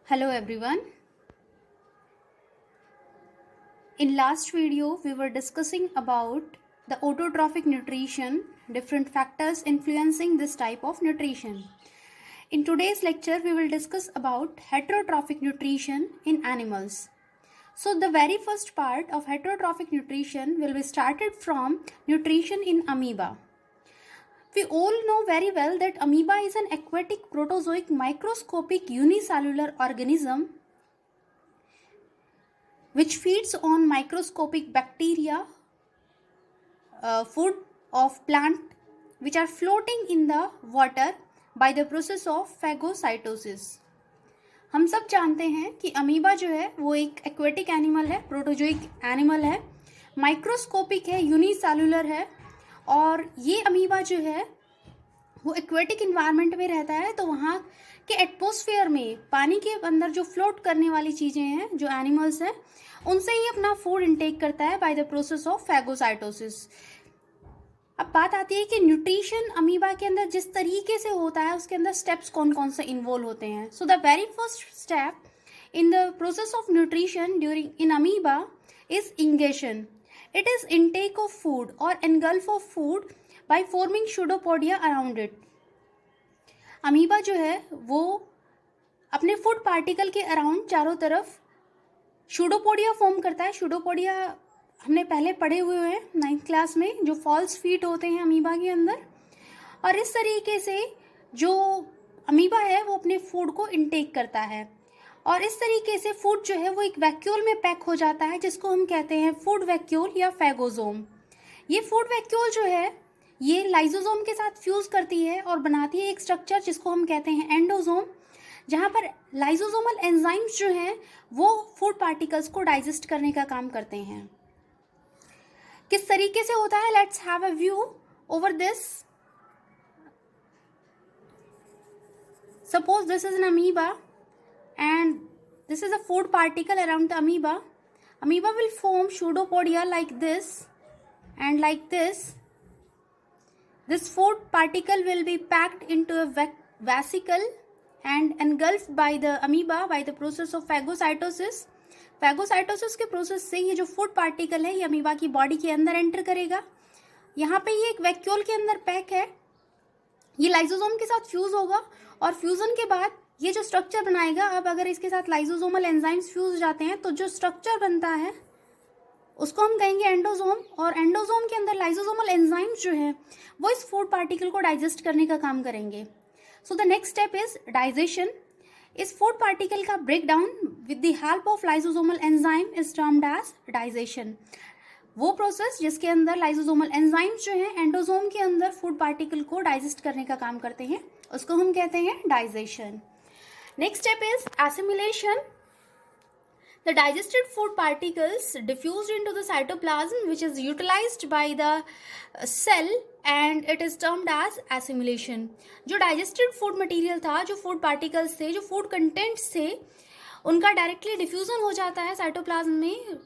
Hello everyone. In last video we were discussing about the autotrophic nutrition, different factors influencing this type of nutrition. In today's lecture we will discuss about heterotrophic nutrition in animals. So the very first part of heterotrophic nutrition will be started from nutrition in amoeba. We all know very well that amoeba is an aquatic protozoic microscopic unicellular organism which feeds on microscopic bacteria, food of plant which are floating in the water by the process of phagocytosis. हम सब जानते हैं कि amoeba जो है वो एक aquatic animal है, प्रोटोजोइक एनिमल है, माइक्रोस्कोपिक है, यूनिसेलुलर है और ये अमीबा जो है वो एक्वेटिक इन्वायरमेंट में रहता है। तो वहाँ के एटमॉस्फेयर में पानी के अंदर जो फ्लोट करने वाली चीज़ें हैं, जो एनिमल्स हैं, उनसे ही अपना फूड इंटेक करता है by the process of phagocytosis. अब बात आती है कि न्यूट्रिशन अमीबा के अंदर जिस तरीके से होता है उसके अंदर स्टेप्स कौन कौन से इन्वॉल्व होते हैं। So the very first step in the process of nutrition during in amoeba is ingestion. It is intake of food और engulf of food by forming pseudopodia around it. Amoeba जो है वो अपने फूड पार्टिकल के around चारों तरफ pseudopodia form करता है. सूडोपोडिया हमने पहले पढ़े हुए हैं 9th क्लास में, जो फॉल्स फीट होते हैं अमीबा के अंदर. और इस तरीके से जो अमीबा है वो अपने फूड को इनटेक करता है और इस तरीके से फूड जो है वो एक वैक्यूल में पैक हो जाता है जिसको हम कहते हैं फूड वैक्यूल या फैगोजोम. ये फूड वैक्यूल जो है ये लाइजोजोम के साथ फ्यूज करती है और बनाती है एक स्ट्रक्चर जिसको हम कहते हैं एंडोजोम, जहाँ पर लाइजोजोमल एंजाइम्स जो हैं वो फूड पार्टिकल्स को डाइजेस्ट करने का काम करते हैं. किस तरीके से होता है, let's have a view over this. Suppose this is an amoeba and this is a food particle around the amoeba. Amoeba will form pseudopodia like this and like this. This food particle will be packed into a vesicle and engulfed by the amoeba by the process of phagocytosis. Phagocytosis के process से ये जो food particle है ये amoeba की body के अंदर enter करेगा. यहाँ पे ये एक वैक्यूल के अंदर पैक है, ये लाइजोसोम के साथ फ्यूज होगा और फ्यूजन के बाद ये जो स्ट्रक्चर बनाएगा, अब अगर इसके साथ लाइजोसोमल एंजाइम्स फ्यूज हो जाते हैं तो जो स्ट्रक्चर बनता है उसको हम कहेंगे एंडोजोम. और एंडोजोम के अंदर लाइजोसोमल एंजाइम्स जो है वो इस फूड पार्टिकल को डाइजेस्ट करने का काम करेंगे. So the next step is digestion. इस फूड पार्टिकल का break down with the help of lysosomal enzyme is termed as digestion. वो प्रोसेस जिसके अंदर लाइजोसोमल एंजाइम्स जो है एंडोजोम के अंदर फूड पार्टिकल को डाइजेस्ट करने का काम करते हैं, उसको हम कहते हैं digestion. Next step is assimilation. The digested food particles diffused into the cytoplasm which is utilized by the cell and it is termed as assimilation. जो digested food material था, जो food particles थे, जो food contents थे, उनका directly diffusion हो जाता है cytoplasm में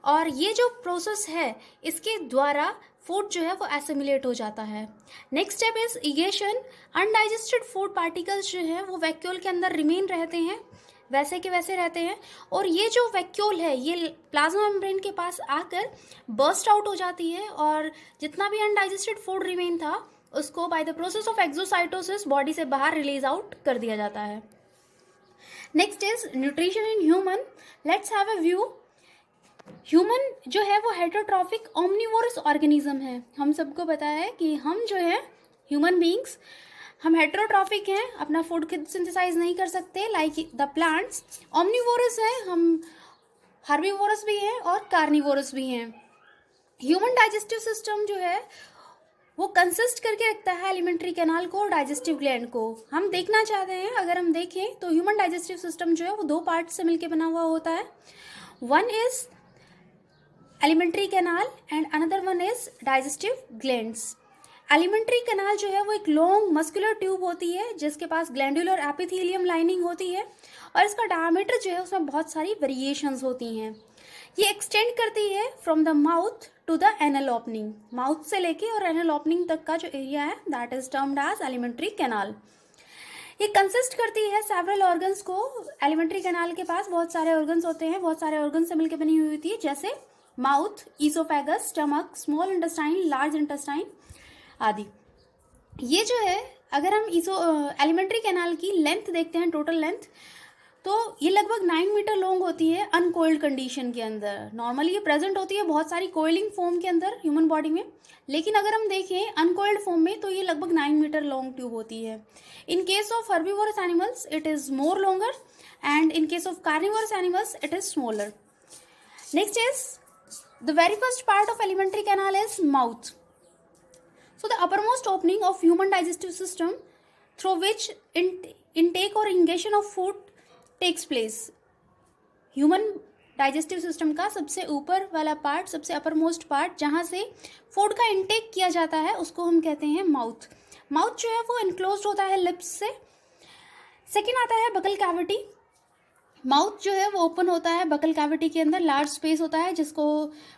और ये जो प्रोसेस है इसके द्वारा फूड जो है वो एसिमिलेट हो जाता है. Next step is egestion. Undigested food particles जो है वो वैक्यूल के अंदर रिमेन रहते हैं, वैसे के वैसे रहते हैं और ये जो वैक्यूल है ये प्लाज्मा मेम्ब्रेन के पास आकर बर्स्ट आउट हो जाती है और जितना भी अनडाइजेस्टेड फूड रिमेन था उसको by the process of exocytosis body से बाहर रिलीज आउट कर दिया जाता है. Next is nutrition in human. Let's have a view. Human जो है वो हेटरोट्रॉफिक ओमनिवोरस ऑर्गेनिज्म है. हम सबको पता है कि हम जो है ह्यूमन बींग्स हम हेटरोट्रॉफिक हैं, अपना फूड खुद सिंथेसाइज नहीं कर सकते लाइक द प्लांट्स. ओमनिवोरस हैं, हम हर्बीवोरस भी हैं और कार्निवोरस भी हैं. ह्यूमन डाइजेस्टिव सिस्टम जो है वो कंसिस्ट करके रखता है एलिमेंट्री कैनाल को और डाइजेस्टिव ग्लैंड को. हम देखना चाहते हैं, अगर हम देखें तो ह्यूमन डाइजेस्टिव सिस्टम जो है वो 2 पार्ट से मिलकर बना हुआ होता है. One is alimentary canal and another one is digestive glands. Alimentary canal जो है वो एक लॉन्ग मस्कुलर ट्यूब होती है जिसके पास ग्लैंडुलर एपिथेलियम लाइनिंग होती है और इसका डायमीटर जो है उसमें बहुत सारी वेरिएशंस होती हैं. ये एक्सटेंड करती है from the mouth to the anal opening. Mouth से लेके और एनल ओपनिंग तक का जो एरिया है that is termed as alimentary canal. ये कंसिस्ट करती है सेवरल ऑर्गन्स को। एलिमेंट्री कैनाल के पास बहुत सारे ऑर्गन्स होते हैं, बहुत सारे ऑर्गन से मिलकर बनी हुई होती है, जैसे mouth, oesophagus, stomach, small intestine, large intestine आदि। ये जो है, अगर हम एलिमेंट्री कैनाल की लेंथ देखते हैं, टोटल लेंथ, तो ये लगभग 9 मीटर लॉन्ग होती है अनकोइल्ड कंडीशन के अंदर। नॉर्मली ये प्रेजेंट होती है बहुत सारी कोइलिंग फॉर्म के अंदर ह्यूमन बॉडी में, लेकिन अगर हम देखें अनकोइल्ड फॉर्म में तो ये लगभग 9 मीटर लॉन्ग ट्यूब होती है। In case of herbivorous animals it is more longer and in case of carnivorous animals it is smaller. Next is the very first part of alimentary canal is mouth. So the uppermost opening of human digestive system through which intake or ingestion of food takes place. Human digestive system का सबसे ऊपर वाला part, सबसे uppermost part, जहाँ से food का intake किया जाता है, उसको हम कहते हैं माउथ. माउथ जो है वो इनक्लोज्ड होता है लिप्स से. सेकेंड आता है बकल कैविटी. माउथ जो है वो ओपन होता है बकल कैविटी के अंदर. लार्ज स्पेस होता है जिसको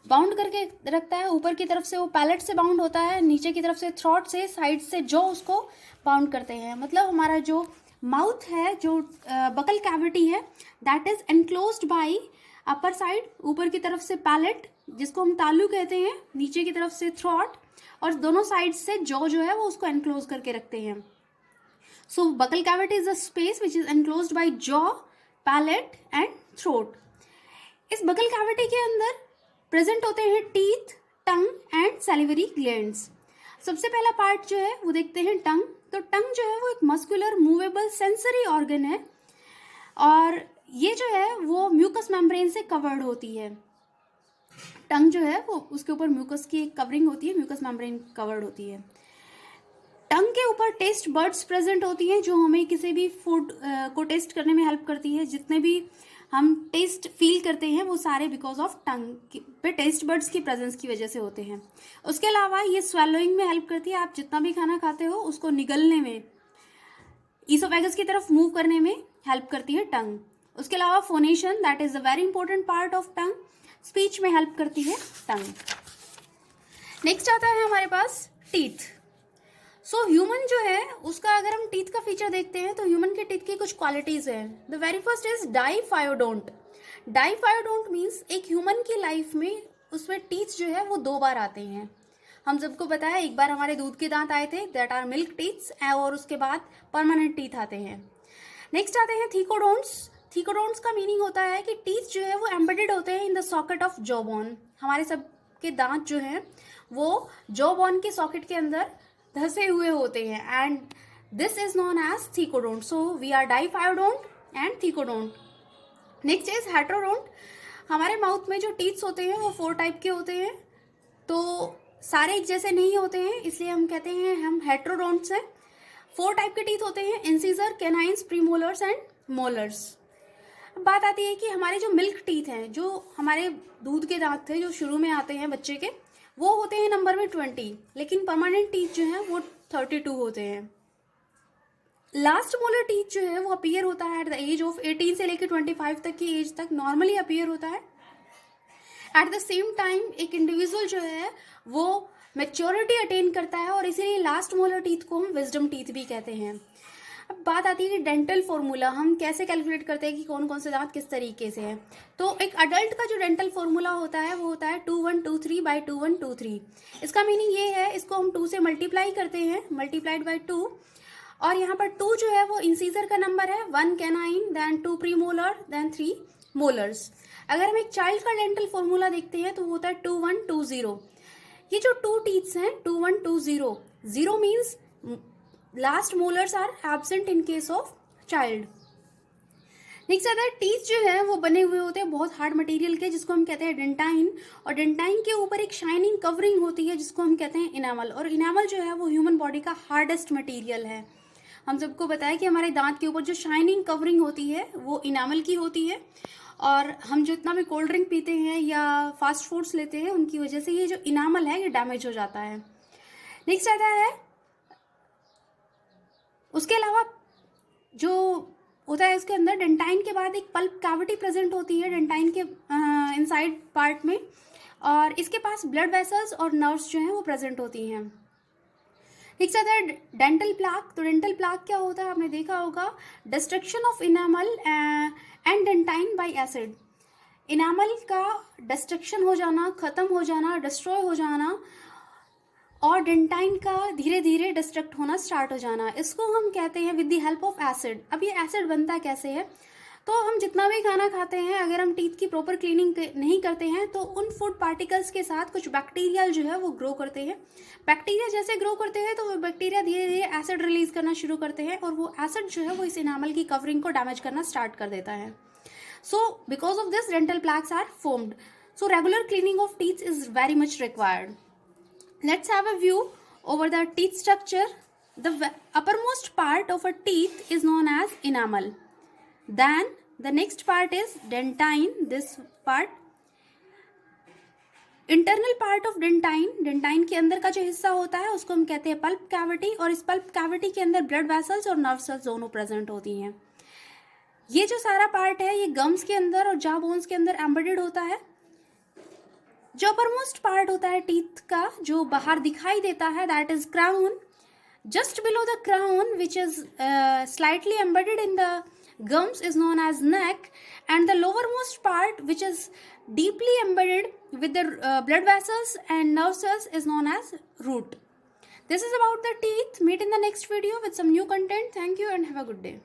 बाउंड करके रखता है. ऊपर की तरफ से वो पैलेट से बाउंड होता है, नीचे की तरफ से थ्रोट से, साइड से जो उसको बाउंड करते हैं. मतलब हमारा जो माउथ है, जो बकल कैविटी है, that is enclosed bye upper side, ऊपर की तरफ से पैलेट जिसको हम तालू कहते हैं, नीचे की तरफ से थ्रोट, और दोनों साइड से जो है वो उसको एनक्लोज करके रखते हैं. So buccal cavity is a space which is enclosed by jaw, palate and throat. इस बकल कैविटी के अंदर प्रेजेंट होते हैं teeth, tongue and salivary glands. सबसे पहला पार्ट जो है वो देखते हैं टंग. तो टंग जो है वो एक मस्कुलर मूवेबल सेंसरी ऑर्गन है और ये जो है वो म्यूकस मेम्ब्रेन से कवर्ड होती है. टंग जो है वो उसके ऊपर म्यूकस की एक कवरिंग होती है, म्यूकस मेम्ब्रेन कवर्ड होती है. टंग के ऊपर टेस्ट बर्ड्स प्रेजेंट होती हैं जो हमें किसी भी फूड को टेस्ट करने में हेल्प करती है. जितने भी हम टेस्ट फील करते हैं वो सारे बिकॉज ऑफ टंग पे टेस्ट बर्ड्स की प्रेजेंस की वजह से होते हैं. उसके अलावा ये स्वेलोइंग में हेल्प करती है. आप जितना भी खाना खाते हो उसको निगलने में, ईसोफेगस की तरफ मूव करने में हेल्प करती है टंग. उसके अलावा phonation, that is a very important part of tongue. Speech में हेल्प करती है टंग. नेक्स्ट आता है हमारे पास टीथ. सो ह्यूमन जो है उसका अगर हम टीथ का फीचर देखते हैं तो ह्यूमन के टीथ की कुछ क्वालिटीज हैं. The very first is diphyodont. Diphyodont means एक ह्यूमन की लाइफ में उसमें टीथ जो है वो 2 बार आते हैं. हम सबको पता है, एक बार हमारे दूध के दांत आए थे, दैट आर मिल्क टीथ्स, और उसके बाद परमानेंट टीथ आते हैं. नेक्स्ट आते हैं थीकोडोंट्स. थीकोडोंट्स का मीनिंग होता है कि टीथ जो है वो एम्बेडेड होते हैं in the socket of jaw bone. हमारे सबके दांत जो हैं वो जॉ बोन के सॉकेट के अंदर धसे हुए होते हैं and this is known as thecodont. So we are diphyodont and thecodont. Next is heterodont. हमारे माउथ में जो टीथ्स होते हैं वो 4 टाइप के होते हैं, तो सारे एक जैसे नहीं होते हैं, इसलिए हम कहते हैं हम हेट्रोडोंट्स हैं. 4 टाइप के टीथ होते हैं, incisor, canines, premolars and molars. अब बात आती है कि हमारे जो मिल्क टीथ हैं, जो हमारे दूध के दांत थे जो शुरू में आते हैं बच्चे के, वो होते हैं नंबर में 20, लेकिन परमानेंट टीथ जो है वो 32 होते हैं. लास्ट मोलर टीथ जो है वो अपीयर होता है एट द एज ऑफ 18 से लेकर 25 तक की एज तक नॉर्मली अपीयर होता है. एट द सेम टाइम एक इंडिविजुअल जो है वो मेच्योरिटी अटेन करता है और इसीलिए लास्ट मोलर टीथ को हम विजडम टीथ भी कहते हैं. अब बात आती है कि डेंटल फॉर्मूला हम कैसे कैलकुलेट करते हैं कि कौन कौन से दांत किस तरीके से हैं. तो एक अडल्ट का जो डेंटल फॉर्मूला होता है वो होता है 2123 बाई 2123. इसका मीनिंग ये है, इसको हम 2 से मल्टीप्लाई करते हैं, मल्टीप्लाइड बाई 2, और यहाँ पर 2 जो है वो इंसीजर का नंबर है, 1 canine, then 2 premolar, then 3 molars. अगर हम एक चाइल्ड का डेंटल फॉर्मूला देखते हैं तो वो होता है 2120. ये जो 2 टीथ्स हैं 2120, 0 means last molars are absent in case of child. Next आता है टीथ जो है वो बने हुए होते हैं बहुत हार्ड मटेरियल के, जिसको हम कहते हैं डेंटाइन, और डेंटाइन के ऊपर एक शाइनिंग कवरिंग होती है जिसको हम कहते हैं इनामल. और इनामल जो है वो ह्यूमन बॉडी का हार्डेस्ट मटेरियल है. हम सबको बताया कि हमारे दांत के ऊपर जो शाइनिंग कवरिंग होती है वो इनामल की होती है, और हम जो इतना भी कोल्ड ड्रिंक पीते हैं या फास्ट फूड्स लेते हैं उनकी वजह से ये जो इनामल है ये डैमेज हो जाता है. नेक्स्ट आता है, उसके अलावा जो होता है इसके अंदर डेंटाइन के बाद एक पल्प कैविटी प्रेजेंट होती है डेंटाइन के इनसाइड पार्ट में, और इसके पास ब्लड वेसल्स और नर्व्स जो हैं वो प्रेजेंट होती हैं. एक साथ है डेंटल प्लाक। तो डेंटल प्लाक क्या होता है, आपने देखा होगा, destruction of enamel and dentine bye acid. Enamel का डिस्ट्रक्शन हो जाना, खत्म हो जाना, डिस्ट्रॉय हो जाना, और डेंटाइन का धीरे धीरे डिस्ट्रक्ट होना स्टार्ट हो जाना, इसको हम कहते हैं with the help of acid. अब ये एसिड बनता कैसे है, तो हम जितना भी खाना खाते हैं, अगर हम टीथ की प्रॉपर क्लीनिंग नहीं करते हैं तो उन फूड पार्टिकल्स के साथ कुछ बैक्टीरिया जो है वो ग्रो करते हैं। बैक्टीरिया जैसे ग्रो करते हैं तो वो बैक्टीरिया धीरे धीरे एसिड रिलीज करना शुरू करते हैं, और वो एसिड जो है वो इस इनामल की कवरिंग को डैमेज करना स्टार्ट कर देता है। So because of this dental plaques are formed. So regular cleaning of teeth is very much required. Let's have a view over the teeth structure. The uppermost part of a teeth is known as enamel. Then the next part is dentine. This part, internal part of dentine, dentine के अंदर का जो हिस्सा होता है उसको हम कहते हैं पल्प कैविटी, और इस पल्प कैविटी के अंदर ब्लड वेसल्स और नर्व सेल्स दोनों प्रेजेंट होती हैं। ये जो सारा पार्ट है ये गम्स के अंदर और जॉ बोन्स के अंदर एम्बेडेड होता है। जो अपरमोस्ट पार्ट होता है टीथ का, जो बाहर दिखाई देता है, that is crown. Just below the crown which is slightly embedded in the gums is known as neck, and the lowermost part which is deeply embedded with the blood vessels and nerve cells is known as root. This is about the teeth. Meet in the next video with some new content. Thank you and have a good day.